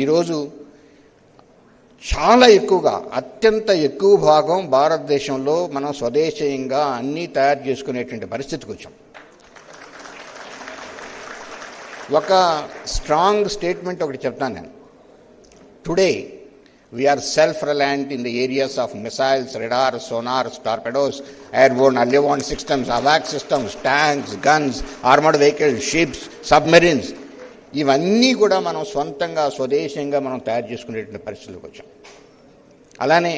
ఈరోజు చాలా ఎక్కువగా అత్యంత ఎక్కువ భాగం భారతదేశంలో మనం స్వదేశీయంగా అన్నీ తయారు చేసుకునేటువంటి పరిస్థితికి వచ్చాం. ఒక స్ట్రాంగ్ స్టేట్మెంట్ ఒకటి చెప్తాను నేను. Today we are self reliant in the areas of missiles, radars, sonars, torpedoes, airborne early warning systems, AWACS systems, tanks, guns, armored vehicles, ships, submarines. ఇవన్నీ కూడా మనం సొంతంగా స్వదేశంగా మనం తయారు చేసుకునేటువంటి పరిస్థితులకు వచ్చాం. అలానే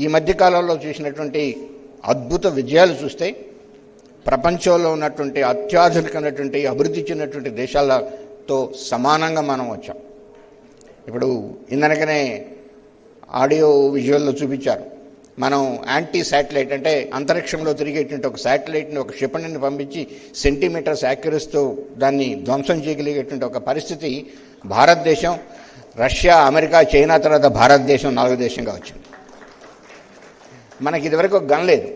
ఈ మధ్యకాలంలో చూసినటువంటి అద్భుత విజయాలు చూస్తే ప్రపంచంలో ఉన్నటువంటి అత్యాధునికమైనటువంటి అభివృద్ధి చెందినటువంటి దేశాలతో సమానంగా మనం వచ్చాం. ఇప్పుడు ఇందనకనే ఆడియో విజువల్లో చూపించారు. మనం యాంటీ శాటిలైట్ అంటే అంతరిక్షంలో తిరిగేటువంటి ఒక శాటిలైట్ని, ఒక క్షిపణిని పంపించి సెంటీమీటర్స్ యాక్యురసీతో దాన్ని ధ్వంసం చేయగలిగేటువంటి ఒక పరిస్థితి భారతదేశం, రష్యా, అమెరికా, చైనా తర్వాత భారతదేశం 4వ దేశంగా వచ్చింది. మనకి ఇదివరకు ఒక గన్ లేదు.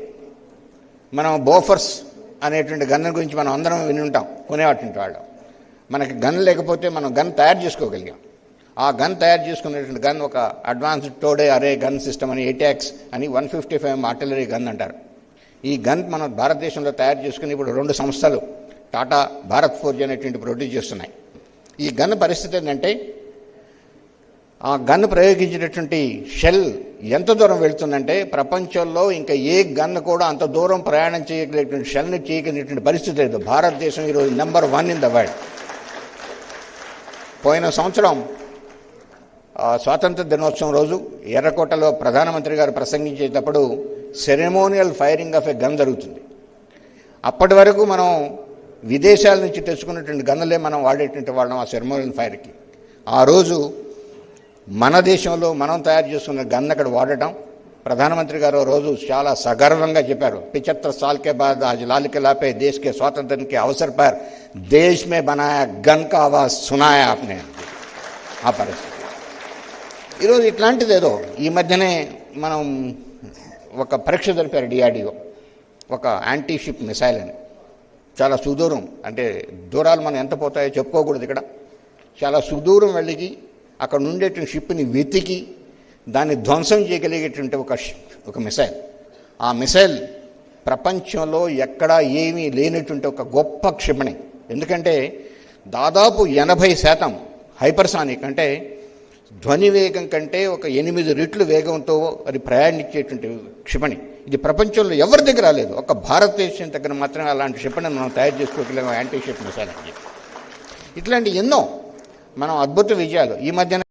మనం బోఫర్స్ అనేటువంటి గన్ గురించి మనం అందరం విని ఉంటాం, కొనేవాటి వాళ్ళు. మనకి గన్ లేకపోతే మనం గన్ తయారు చేసుకోగలిగాం. ఆ గన్ తయారు చేసుకునేటువంటి గన్ ఒక అడ్వాన్స్డ్ టోడే అరే గన్ సిస్టమ్ అని, ఏటాక్స్ అని 155 ఆర్టిలరీ గన్ అంటారు. ఈ గన్ మనం భారతదేశంలో తయారు చేసుకుని ఇప్పుడు 2 సంస్థలు టాటా, భారత్ ఫోర్జ్ అనేటువంటి ప్రొడ్యూస్ చేస్తున్నాయి. ఈ గన్ పరిస్థితి ఏంటంటే ఆ గన్ ప్రయోగించినటువంటి షెల్ ఎంత దూరం వెళ్తుందంటే ప్రపంచంలో ఇంకా ఏ గన్ కూడా అంత దూరం ప్రయాణం చేయగలిగేటువంటి షెల్ని చేయగలిగినటువంటి పరిస్థితి లేదు. భారతదేశం ఈరోజు నెంబర్ 1 ఇన్ ద వరల్డ్. పోయిన సంవత్సరం స్వాతంత్ర దినోత్సవం రోజు ఎర్రకోటలో ప్రధానమంత్రి గారు ప్రసంగించేటప్పుడు సెరెమోనియల్ ఫైరింగ్ ఆఫ్ ఎ గన్ జరుగుతుంది. అప్పటి వరకు మనం విదేశాల నుంచి తెచ్చుకున్నటువంటి గన్నులే మనం వాడేటువంటి వాళ్ళం ఆ సెరెమోనియల్ ఫైర్కి. ఆ రోజు మన దేశంలో మనం తయారు చేసుకున్న గన్ అక్కడ వాడటం ప్రధానమంత్రి గారు రోజు చాలా సగర్వంగా చెప్పారు. 75 साल के बाद आज लाल किला पे देश के स्वातंत्र के अवसर पर देश में बनाया गन का आवाज सुनाया आपने. ఆ పరిస్థితి ఈరోజు ఇట్లాంటిది ఏదో ఈ మధ్యనే మనం ఒక పరీక్ష జరిపారు డిఆర్డిఓ, ఒక యాంటీ షిప్ మిసైల్ అని. చాలా సుదూరం, అంటే దూరాలు మనం ఎంత పోతాయో చెప్పుకోకూడదు ఇక్కడ. చాలా సుదూరం వెళ్ళి అక్కడ ఉండేటువంటి షిప్ని వెతికి దాన్ని ధ్వంసం చేయగలిగేటువంటి ఒక మిసైల్. ఆ మిసైల్ ప్రపంచంలో ఎక్కడా ఏమీ లేనటువంటి ఒక గొప్ప క్షిపణి. ఎందుకంటే దాదాపు 80% హైపర్సానిక్, అంటే ధ్వని వేగం కంటే ఒక 8 రెట్లు వేగంతో అది ప్రయాణించేటువంటి క్షిపణి. ఇది ప్రపంచంలో ఎవరి దగ్గర లేదు, ఒక భారతదేశం దగ్గర మాత్రమే అలాంటి క్షిపణిని మనం తయారు చేసుకోగలిగాం, యాంటీ షిప్ మిసైల్ అని. ఇట్లాంటి ఎన్నో మనం అద్భుత విజయాలు ఈ మధ్యన